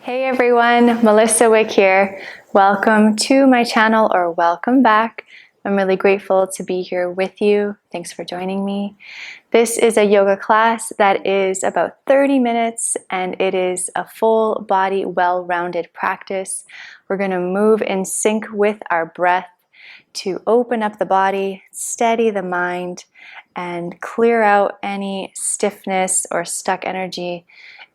Hey everyone, Melissa Wick here. Welcome to my channel, or welcome back. I'm really grateful to be here with you. Thanks for joining me. This is a yoga class that is about 30 minutes and it is a full body, well-rounded practice. We're going to move in sync with our breath to open up the body, steady the mind, and clear out any stiffness or stuck energy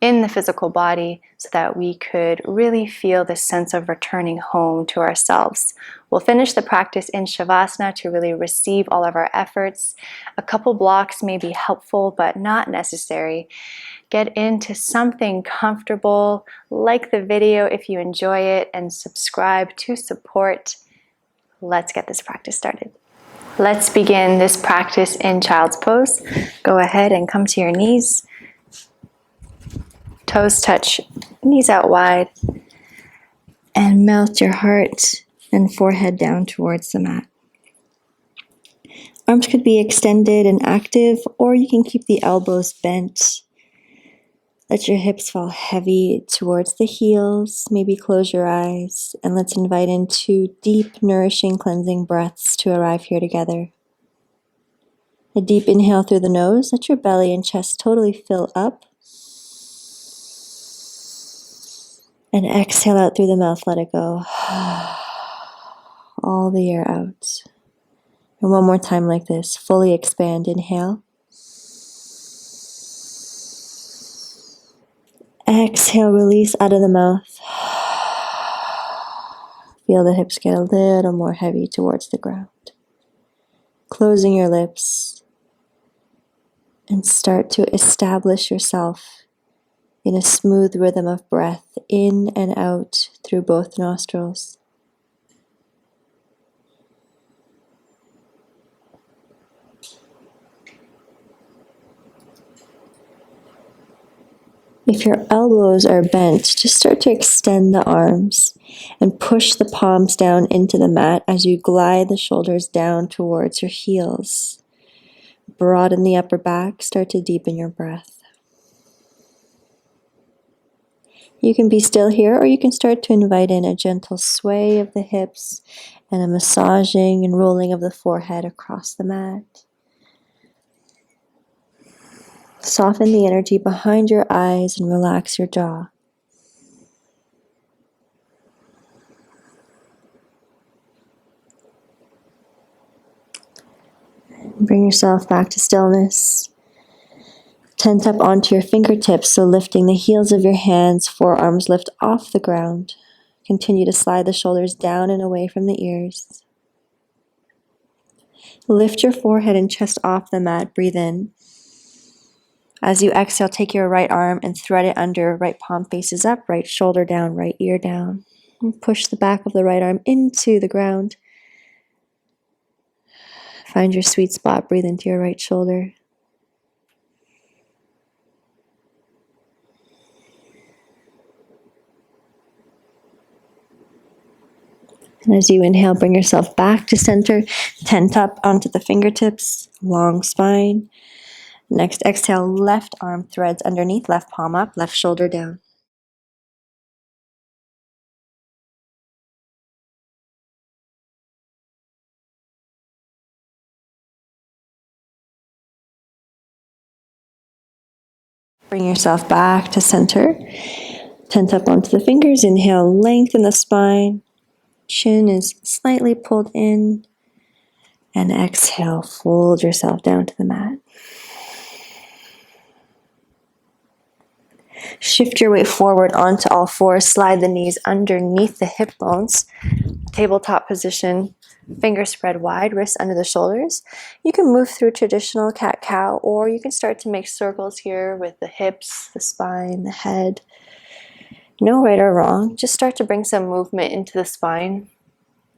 in the physical body so that we could really feel this sense of returning home to ourselves. We'll finish the practice in Savasana to really receive all of our efforts. A couple blocks may be helpful, but not necessary. Get into something comfortable, like the video if you enjoy it, and subscribe to support. Let's get this practice started. Let's begin this practice in child's pose. Go ahead and come to your knees. Toes touch, knees out wide, and melt your heart and forehead down towards the mat. Arms could be extended and active, or you can keep the elbows bent. Let your hips fall heavy towards the heels. Maybe close your eyes, and let's invite in 2 deep, nourishing, cleansing breaths to arrive here together. A deep inhale through the nose. Let your belly and chest totally fill up. And exhale out through the mouth, let it go. All the air out. And one more time like this. Fully expand, inhale. Exhale, release out of the mouth. Feel the hips get a little more heavy towards the ground. Closing your lips. And start to establish yourself in a smooth rhythm of breath in and out through both nostrils. If your elbows are bent, just start to extend the arms and push the palms down into the mat as you glide the shoulders down towards your heels. Broaden the upper back, start to deepen your breath. You can be still here, or you can start to invite in a gentle sway of the hips and a massaging and rolling of the forehead across the mat. Soften the energy behind your eyes and relax your jaw. Bring yourself back to stillness. Tent up onto your fingertips, so lifting the heels of your hands, forearms lift off the ground. Continue to slide the shoulders down and away from the ears. Lift your forehead and chest off the mat, breathe in. As you exhale, take your right arm and thread it under, right palm faces up, right shoulder down, right ear down. And push the back of the right arm into the ground. Find your sweet spot, breathe into your right shoulder. And as you inhale, bring yourself back to center, tent up onto the fingertips, long spine. Next exhale, left arm threads underneath, left palm up, left shoulder down. Bring yourself back to center, tent up onto the fingers, inhale, lengthen the spine, chin is slightly pulled in, and exhale, fold yourself down to the mat. Shift your weight forward onto all fours, slide the knees underneath the hip bones, tabletop position, fingers spread wide, wrists under the shoulders. You can move through traditional cat-cow, or you can start to make circles here with the hips, the spine, the head. No right or wrong, just start to bring some movement into the spine.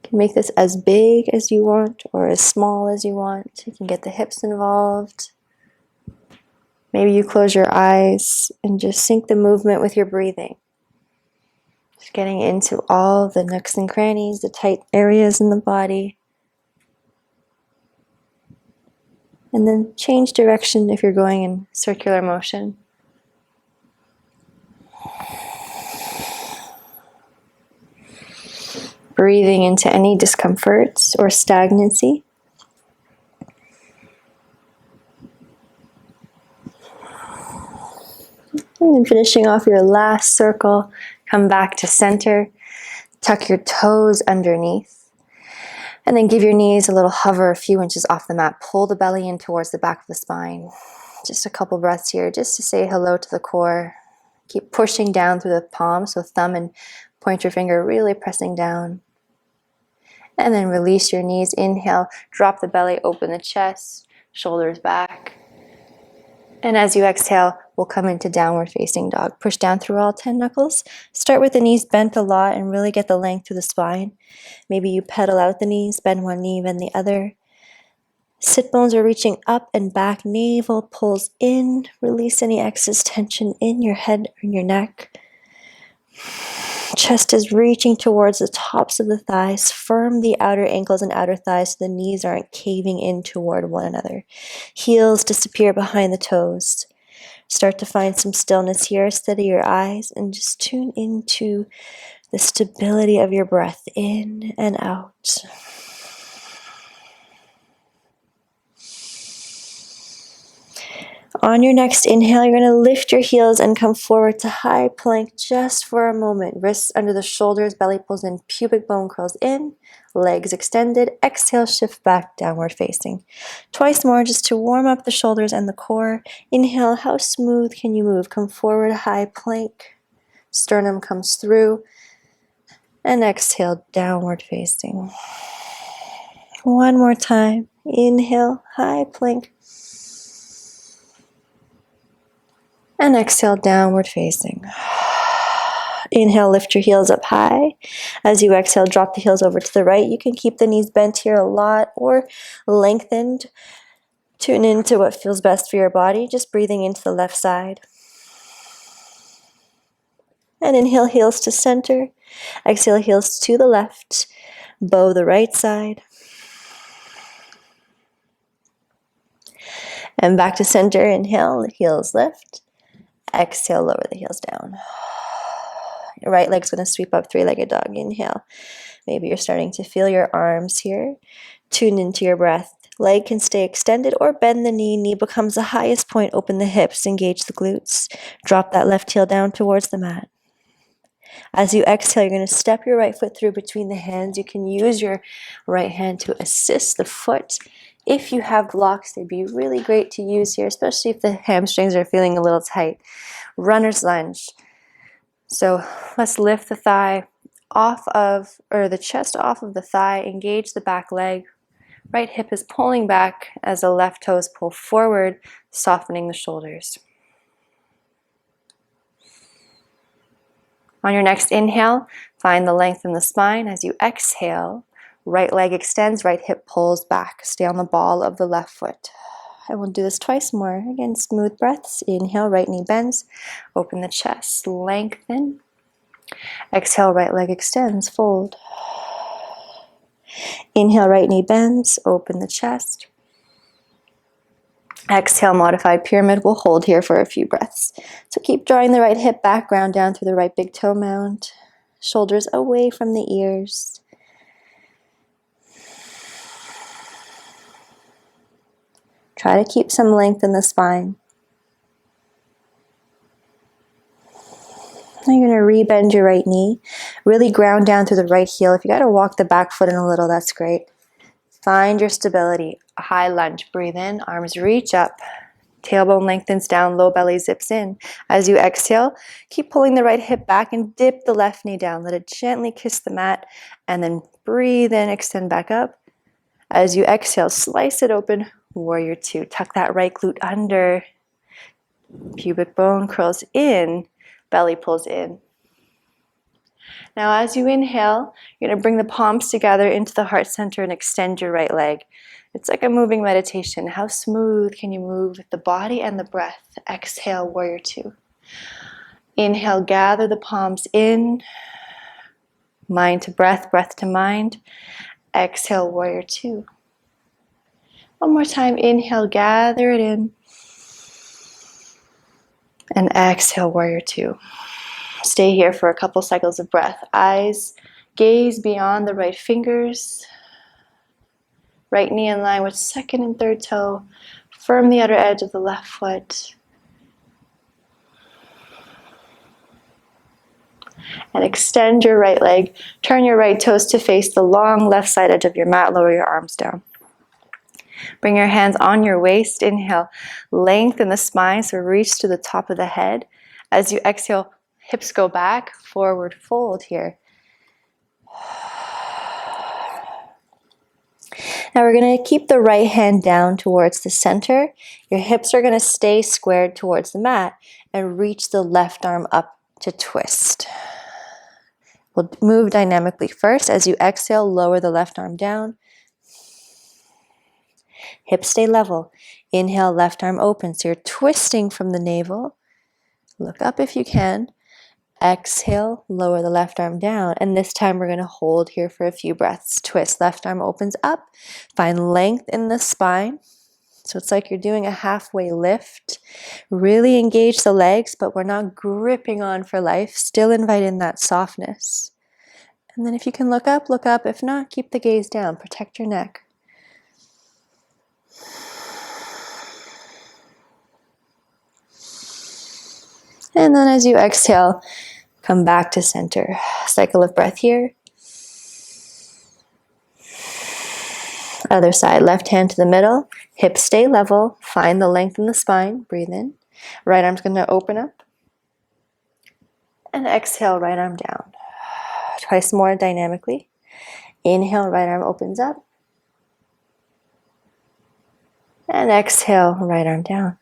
You can make this as big as you want or as small as you want. You can get the hips involved. Maybe you close your eyes and just sync the movement with your breathing. Just getting into all the nooks and crannies, the tight areas in the body. And then change direction if you're going in circular motion. Breathing into any discomforts or stagnancy. And then finishing off your last circle, come back to center, tuck your toes underneath, and then give your knees a little hover a few inches off the mat. Pull the belly in towards the back of the spine. Just a couple breaths here, just to say hello to the core. Keep pushing down through the palms, so thumb and pointer finger really pressing down. And then release your knees. Inhale, drop the belly, open the chest, shoulders back. And as you exhale, we'll come into downward facing dog. Push down through all 10 knuckles. Start with the knees bent a lot and really get the length through the spine. Maybe you pedal out the knees, bend one knee, bend the other. Sit bones are reaching up and back. Navel pulls in. Release any excess tension in your head or in your neck. Chest is reaching towards the tops of the thighs. Firm the outer ankles and outer thighs so the knees aren't caving in toward one another. Heels disappear behind the toes. Start to find some stillness here. Steady your eyes and just tune into the stability of your breath in and out. On your next inhale, you're going to lift your heels and come forward to high plank just for a moment. Wrists under the shoulders, belly pulls in, pubic bone curls in, legs extended. Exhale, shift back, downward facing. Twice more just to warm up the shoulders and the core. Inhale, how smooth can you move? Come forward, high plank. Sternum comes through. And exhale, downward facing. One more time. Inhale, high plank. And exhale, downward facing. Inhale, lift your heels up high. As you exhale, drop the heels over to the right. You can keep the knees bent here a lot or lengthened. Tune into what feels best for your body. Just breathing into the left side. And inhale, heels to center. Exhale, heels to the left. Bow the right side. And back to center. Inhale, heels lift. Exhale, lower the heels down. Your right leg's going to sweep up, three-legged dog. Inhale. Maybe you're starting to feel your arms here. Tune into your breath. Leg can stay extended or bend the knee. Knee becomes the highest point. Open the hips. Engage the glutes. Drop that left heel down towards the mat. As you exhale, you're going to step your right foot through between the hands. You can use your right hand to assist the foot. If you have blocks, they'd be really great to use here, especially if the hamstrings are feeling a little tight. Runner's lunge. So let's lift the thigh off of, or the chest off of the thigh, engage the back leg. Right hip is pulling back as the left toes pull forward, softening the shoulders. On your next inhale, find the length in the spine. As you exhale, right leg extends, right hip pulls back. Stay on the ball of the left foot. I will do this twice more. Again, smooth breaths. Inhale, right knee bends. Open the chest, lengthen. Exhale, right leg extends, fold. Inhale, right knee bends, open the chest. Exhale, modified pyramid. We'll hold here for a few breaths. So keep drawing the right hip back, ground down through the right big toe mound. Shoulders away from the ears. Try to keep some length in the spine. Now you're going to re-bend your right knee. Really ground down through the right heel. If you got to walk the back foot in a little, that's great. Find your stability. A high lunge. Breathe in. Arms reach up. Tailbone lengthens down. Low belly zips in. As you exhale, keep pulling the right hip back and dip the left knee down. Let it gently kiss the mat. And then breathe in. Extend back up. As you exhale, slice it open. Warrior two. Tuck that right glute under. Pubic bone curls in. Belly pulls in. Now as you inhale, you're going to bring the palms together into the heart center and extend your right leg. It's like a moving meditation. How smooth can you move with the body and the breath? Exhale, warrior two. Inhale, gather the palms in. Mind to breath, breath to mind. Exhale, warrior two. One more time, inhale, gather it in. And exhale, warrior two. Stay here for a couple cycles of breath. Eyes Gaze beyond the right fingers. Right knee in line with second and third toe. Firm the outer edge of the left foot. And extend your right leg. Turn your right toes to face the long left side edge of your mat. Lower your arms down. Bring your hands on your waist. Inhale, lengthen the spine, so reach to the top of the head. As you exhale, hips go back, forward fold here. Now we're going to keep the right hand down towards the center. Your hips are going to stay squared towards the mat and reach the left arm up to twist. We'll move dynamically first. As you exhale, lower the left arm down. Hips stay level. Inhale, left arm open. So you're twisting from the navel. Look up if you can. Exhale, lower the left arm down. And this time we're going to hold here for a few breaths. Twist, left arm opens up. Find length in the spine. So it's like you're doing a halfway lift. Really engage the legs, but we're not gripping on for life. Still invite in that softness. And then if you can look up, look up. If not, keep the gaze down. Protect your neck. And then as you exhale, come back to center. Cycle of breath here. Other side, left hand to the middle. Hips stay level. Find the length in the spine. Breathe in. Right arm's going to open up. And exhale, right arm down. Twice more dynamically. Inhale, right arm opens up. And exhale, right arm down.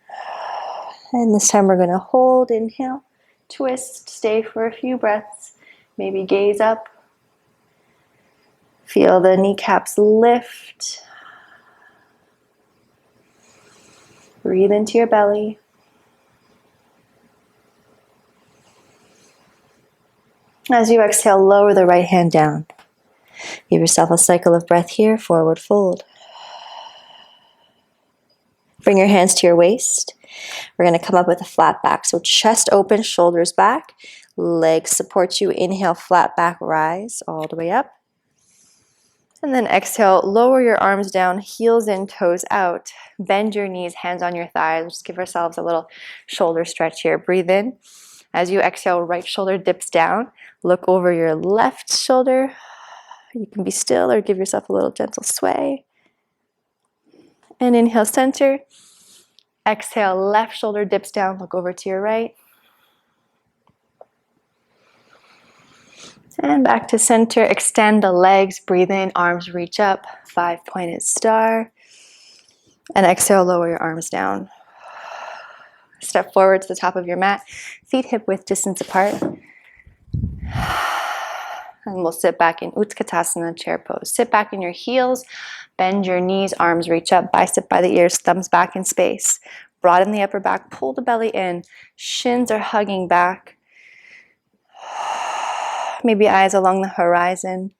And this time we're going to hold, inhale, twist, stay for a few breaths. Maybe gaze up. Feel the kneecaps lift. Breathe into your belly. As you exhale, lower the right hand down. Give yourself a cycle of breath here, forward fold. Bring your hands to your waist. We're going to come up with a flat back. So chest open, shoulders back. Legs support you. Inhale, flat back, rise all the way up. And then exhale, lower your arms down, heels in, toes out. Bend your knees, hands on your thighs. Just give ourselves a little shoulder stretch here. Breathe in. As you exhale, right shoulder dips down. Look over your left shoulder. You can be still or give yourself a little gentle sway. And inhale, center. Exhale, left shoulder dips down. Look over to your right. And back to center. Extend the legs. Breathe in. Arms reach up. 5-pointed star. And exhale, lower your arms down. Step forward to the top of your mat. Feet hip width distance apart. And we'll sit back in Utkatasana, chair pose. Sit back in your heels. Bend your knees, arms reach up, bicep by the ears, thumbs back in space. Broaden the upper back, pull the belly in. Shins are hugging back. Maybe eyes along the horizon.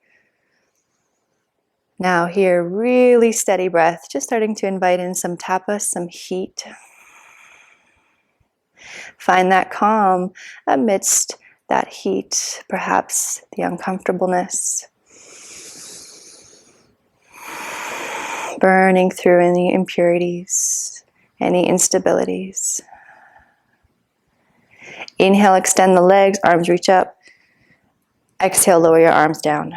Now here, really steady breath. Just starting to invite in some tapas, some heat. Find that calm amidst that heat, perhaps the uncomfortableness. Burning through any impurities, any instabilities. Inhale, extend the legs, arms reach up. Exhale, lower your arms down.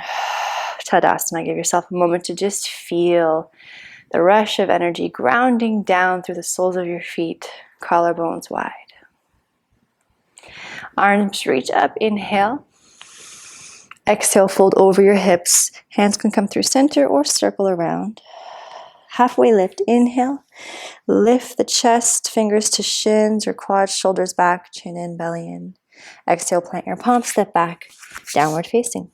Tadasana, give yourself a moment to just feel the rush of energy grounding down through the soles of your feet, collarbones wide. Arms reach up, inhale. Exhale, fold over your hips. Hands can come through center or circle around. Halfway lift, inhale. Lift the chest, fingers to shins or quads, shoulders back, chin in, belly in. Exhale, plant your palms, step back, downward facing.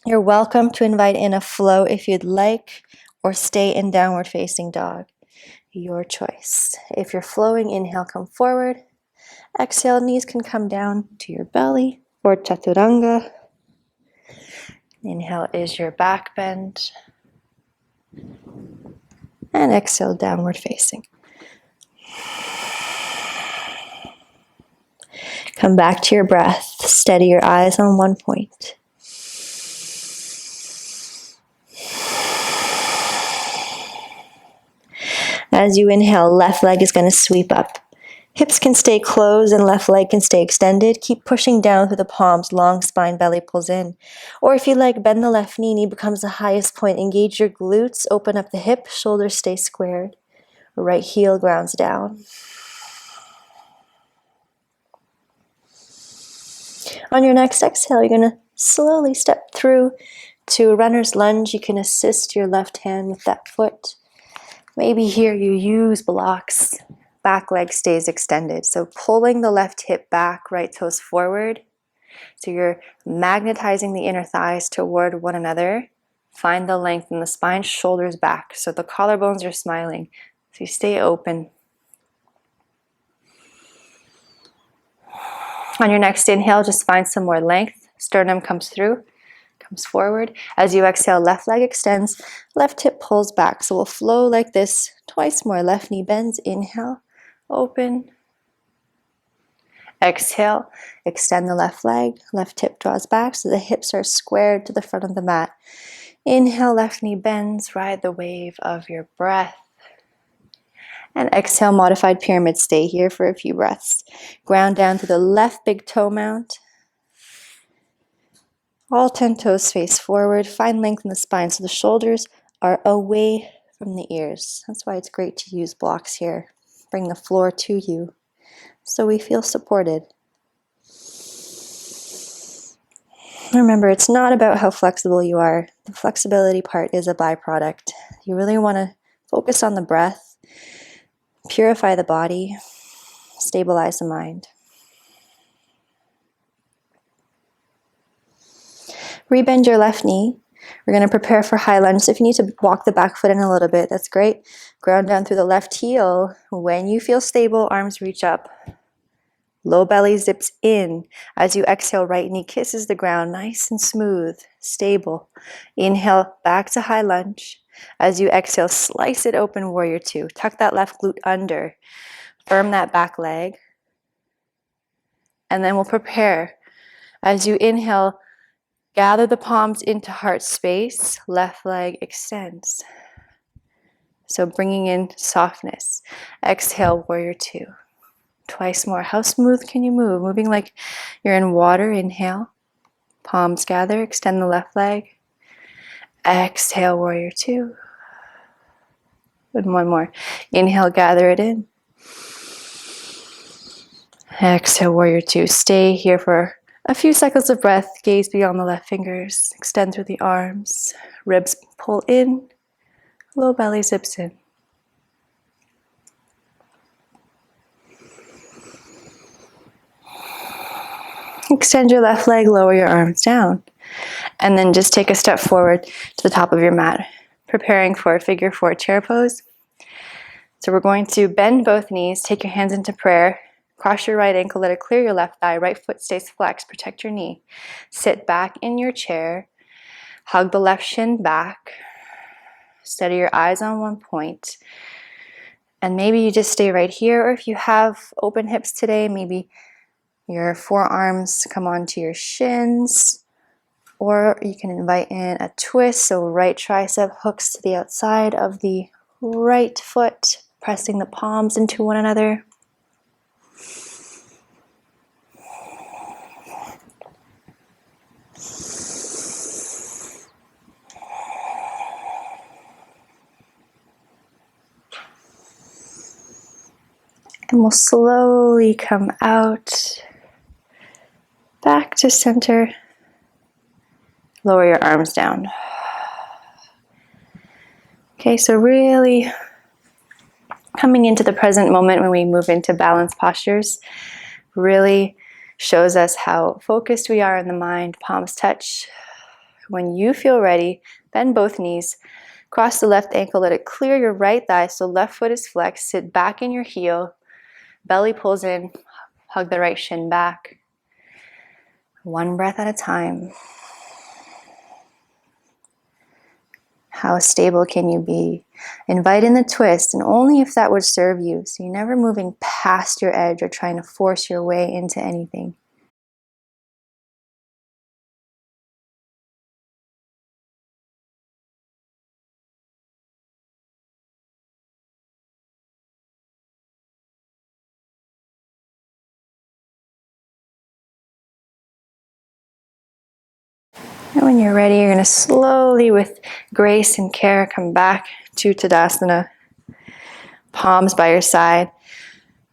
You're welcome to invite in a flow if you'd like, or stay in downward facing dog. Your choice. If you're flowing, inhale, come forward. Exhale, knees can come down to your belly or chaturanga. Inhale is your back bend. And exhale, downward facing. Come back to your breath. Steady your eyes on one point. As you inhale, left leg is going to sweep up. Hips can stay closed and left leg can stay extended. Keep pushing down through the palms, long spine, belly pulls in. Or if you like, bend the left knee, knee becomes the highest point. Engage your glutes, open up the hip, shoulders stay squared. Right heel grounds down. On your next exhale, you're going to slowly step through to a runner's lunge. You can assist your left hand with that foot. Maybe here you use blocks. Back leg stays extended. So pulling the left hip back, right toes forward. So you're magnetizing the inner thighs toward one another. Find the length in the spine, shoulders back. So the collarbones are smiling. So you stay open. On your next inhale, just find some more length. Sternum comes through, comes forward. As you exhale, left leg extends, left hip pulls back. So we'll flow like this twice more. Left knee bends, inhale, open. Exhale, extend the left leg, left hip draws back so the hips are squared to the front of the mat. Inhale, left knee bends, ride the wave of your breath. And exhale, modified pyramid, stay here for a few breaths. Ground down to the left big toe mount. All 10 toes face forward. Find length in the spine so the shoulders are away from the ears. That's why it's great to use blocks here. Bring the floor to you so we feel supported. Remember, it's not about how flexible you are. The flexibility part is a byproduct. You really want to focus on the breath, purify the body, stabilize the mind. Rebend your left knee. We're going to prepare for high lunge. So if you need to walk the back foot in a little bit, that's great. Ground down through the left heel. When you feel stable, arms reach up. Low belly zips in. As you exhale, right knee kisses the ground, nice and smooth, stable. Inhale, back to high lunge. As you exhale, slice it open, warrior two. Tuck that left glute under. Firm that back leg. And then we'll prepare. As you inhale, gather the palms into heart space. Left leg extends. So bringing in softness. Exhale, warrior two. Twice more. How smooth can you move? Moving like you're in water. Inhale. Palms gather. Extend the left leg. Exhale, warrior two. And one more. Inhale, gather it in. Exhale, warrior two. Stay here for a few cycles of breath. Gaze beyond the left fingers. Extend through the arms. Ribs pull in. Low belly zips in. Extend your left leg, lower your arms down. And then just take a step forward to the top of your mat, preparing for a figure four chair pose. So we're going to bend both knees, take your hands into prayer, cross your right ankle, let it clear your left thigh, right foot stays flexed, protect your knee. Sit back in your chair, hug the left shin back, steady your eyes on one point, and maybe you just stay right here, or if you have open hips today, maybe your forearms come onto your shins, or you can invite in a twist, so right tricep hooks to the outside of the right foot, pressing the palms into one another. And we'll slowly come out, back to center. Lower your arms down. Okay, so really coming into the present moment when we move into balanced postures really shows us how focused we are in the mind. Palms touch. When you feel ready, bend both knees. Cross the left ankle, let it clear your right thigh so left foot is flexed. Sit back in your heel. Belly pulls in. Hug the right shin back. One breath at a time. How stable can you be? Invite in the twist, and only if that would serve you. So you're never moving past your edge or trying to force your way into anything. And when you're ready, you're going to slowly, with grace and care, come back to Tadasana. Palms by your side.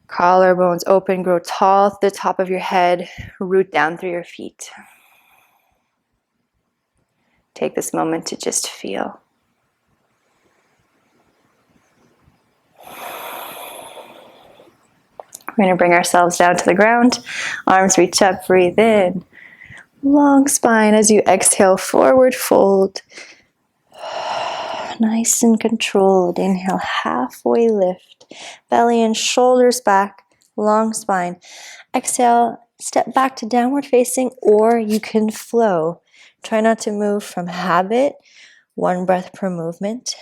Collarbones open, grow tall to the top of your head, root down through your feet. Take this moment to just feel. We're going to bring ourselves down to the ground. Arms reach up, breathe in. Long spine as you exhale, forward fold. Nice and controlled. Inhale, halfway lift. Belly and shoulders back, long spine. Exhale, step back to downward facing, or you can flow. Try not to move from habit. One breath per movement.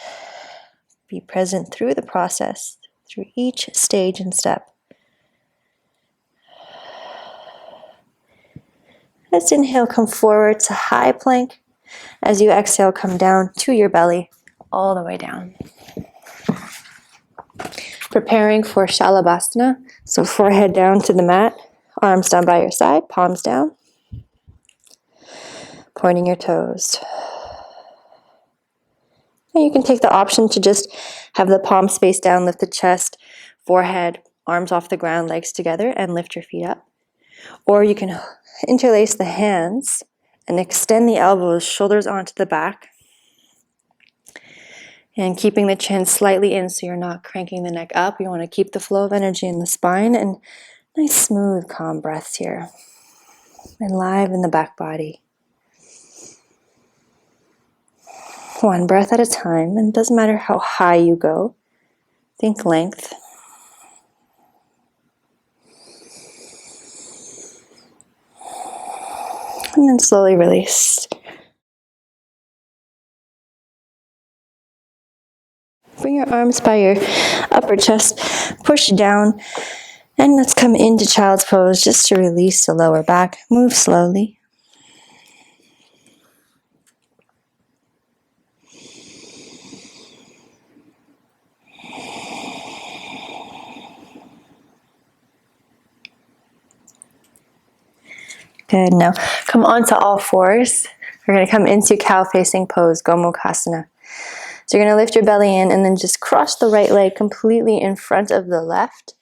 Be present through the process, through each stage and step. Let's inhale, come forward to high plank. As you exhale, come down to your belly, all the way down. Preparing for Shalabhasana, so forehead down to the mat, arms down by your side, palms down, pointing your toes. And you can take the option to just have the palms face down, lift the chest, forehead, arms off the ground, legs together, and lift your feet up. Or you can interlace the hands and extend the elbows, shoulders onto the back, and keeping the chin slightly in so you're not cranking the neck up. You want to keep the flow of energy in the spine, and nice, smooth, calm breaths here. And live in the back body. One breath at a time, and it doesn't matter how high you go. Think length. And then slowly release. Bring your arms by your upper chest, push down, and let's come into child's pose just to release the lower back. Move slowly. Good. Now come onto all fours. We're going to come into cow facing pose, Gomukhasana. So you're going to lift your belly in and then just cross the right leg completely in front of the left.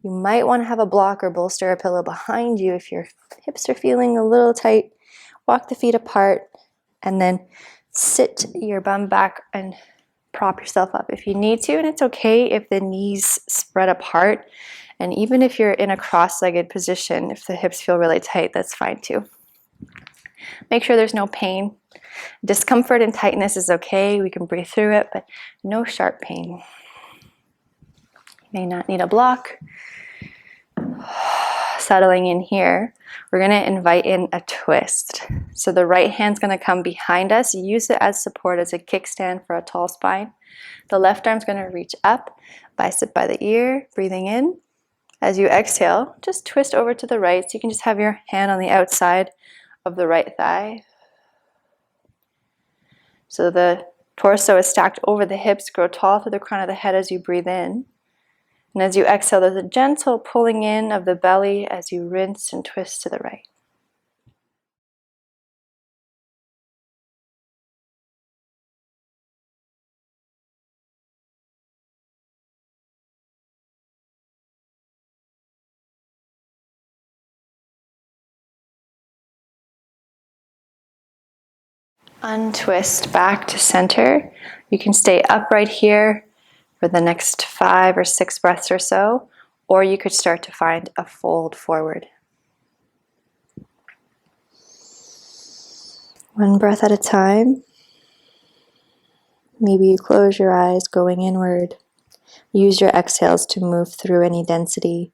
You might want to have a block or bolster or pillow behind you if your hips are feeling a little tight. Walk the feet apart and then sit your bum back and prop yourself up if you need to. And it's okay if the knees spread apart. And even if you're in a cross-legged position, if the hips feel really tight, that's fine too. Make sure there's no pain. Discomfort and tightness is okay. We can breathe through it, but no sharp pain. You may not need a block. Settling in here, we're going to invite in a twist. So the right hand's going to come behind us. Use it as support, as a kickstand for a tall spine. The left arm's going to reach up, bicep by the ear, breathing in. As you exhale, just twist over to the right. So you can just have your hand on the outside of the right thigh. So the torso is stacked over the hips. Grow tall through the crown of the head as you breathe in. And as you exhale, there's a gentle pulling in of the belly as you rinse and twist to the right. Untwist back to center. You can stay upright here for the next 5 or 6 breaths or so, or you could start to find a fold forward. One breath at a time. Maybe you close your eyes, going inward. Use your exhales to move through any density,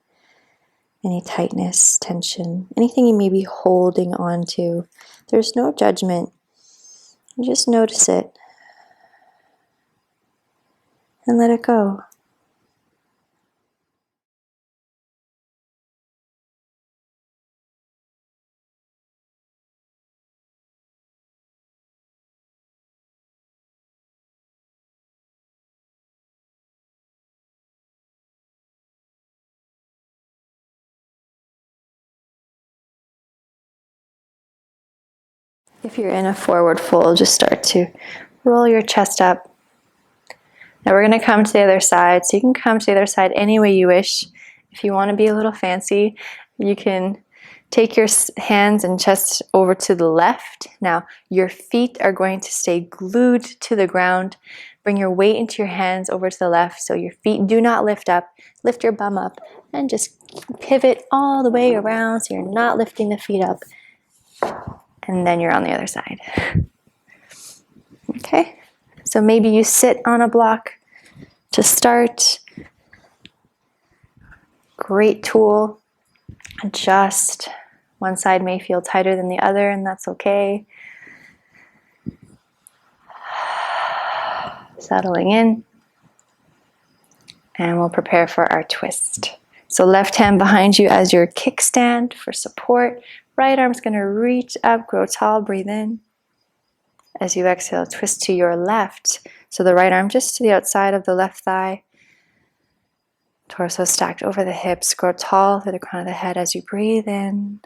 any tightness, tension, anything you may be holding on to. There's no judgment. You just notice it and let it go. If you're in a forward fold, just start to roll your chest up. Now we're going to come to the other side. So you can come to the other side any way you wish. If you want to be a little fancy, you can take your hands and chest over to the left. Now your feet are going to stay glued to the ground. Bring your weight into your hands over to the left so your feet do not lift up. Lift your bum up and just pivot all the way around so you're not lifting the feet up. And then you're on the other side. Okay, so maybe you sit on a block to start. Great tool. Adjust. One side may feel tighter than the other, and that's okay. Settling in. And we'll prepare for our twist. So left hand behind you as your kickstand for support. Right arm's going to reach up, grow tall, breathe in. As you exhale, twist to your left. So the right arm just to the outside of the left thigh. Torso stacked over the hips. Grow tall through the crown of the head as you breathe in.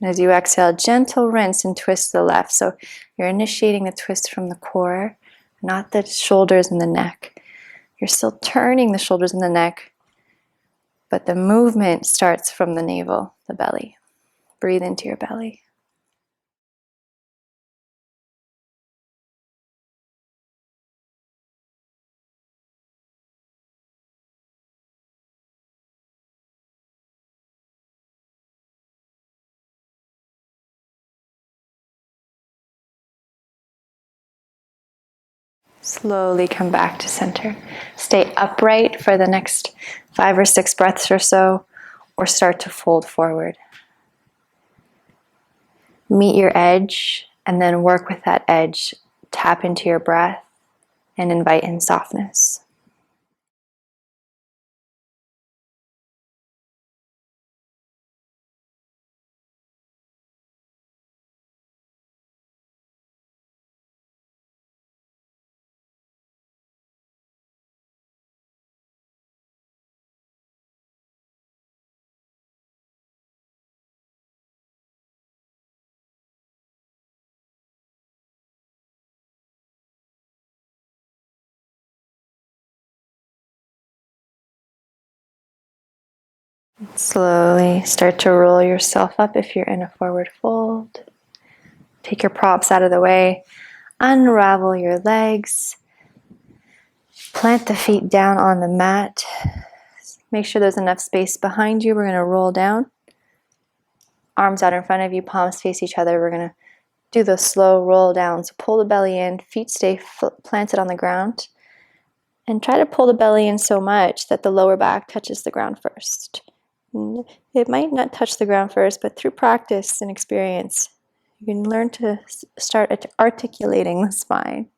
And as you exhale, gentle rinse and twist to the left. So you're initiating the twist from the core, not the shoulders and the neck. You're still turning the shoulders and the neck, but the movement starts from the navel, the belly. Breathe into your belly. Slowly come back to center. Stay upright for the next 5 or 6 breaths or so, or start to fold forward. Meet your edge, and then work with that edge. Tap into your breath and invite in softness. Slowly start to roll yourself up if you're in a forward fold. Take your props out of the way. Unravel your legs. Plant the feet down on the mat. Make sure there's enough space behind you. We're going to roll down. Arms out in front of you, palms face each other. We're going to do the slow roll down. So pull the belly in, feet stay planted on the ground. And try to pull the belly in so much that the lower back touches the ground first. It might not touch the ground first, but through practice and experience, you can learn to start articulating the spine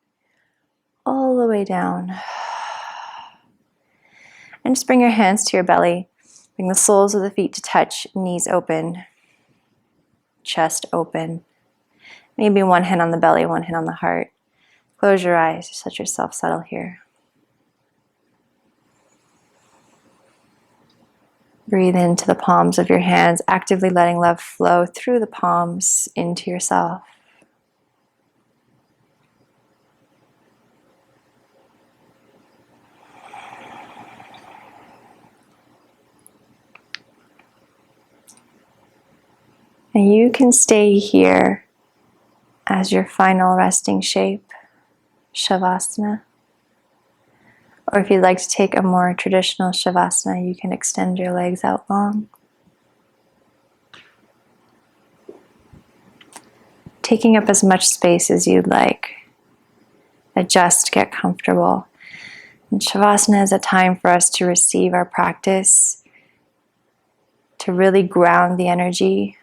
all the way down. And just bring your hands to your belly. Bring the soles of the feet to touch, knees open, chest open. Maybe one hand on the belly, one hand on the heart. Close your eyes, just let yourself settle here. Breathe into the palms of your hands, actively letting love flow through the palms into yourself. And you can stay here as your final resting shape, Savasana. Or if you'd like to take a more traditional Savasana, you can extend your legs out long. Taking up as much space as you'd like. Adjust, get comfortable. And Savasana is a time for us to receive our practice, to really ground the energy,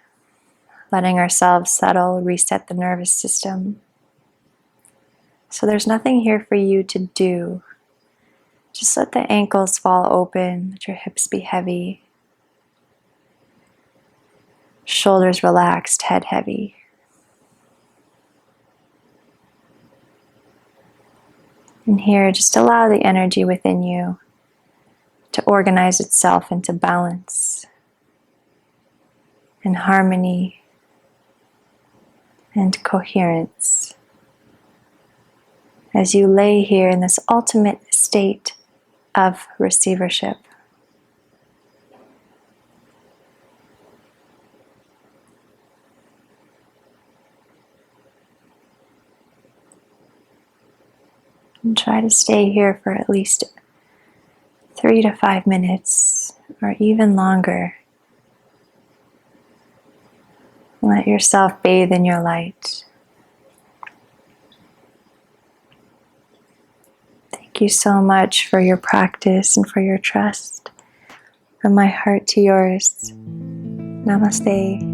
letting ourselves settle, reset the nervous system. So there's nothing here for you to do. Just let the ankles fall open, let your hips be heavy. Shoulders relaxed, head heavy. And here, just allow the energy within you to organize itself into balance and harmony and coherence as you lay here in this ultimate state of receivership. And try to stay here for at least 3 to 5 minutes or even longer. Let yourself bathe in your light. Thank you so much for your practice and for your trust. From my heart to yours. Namaste.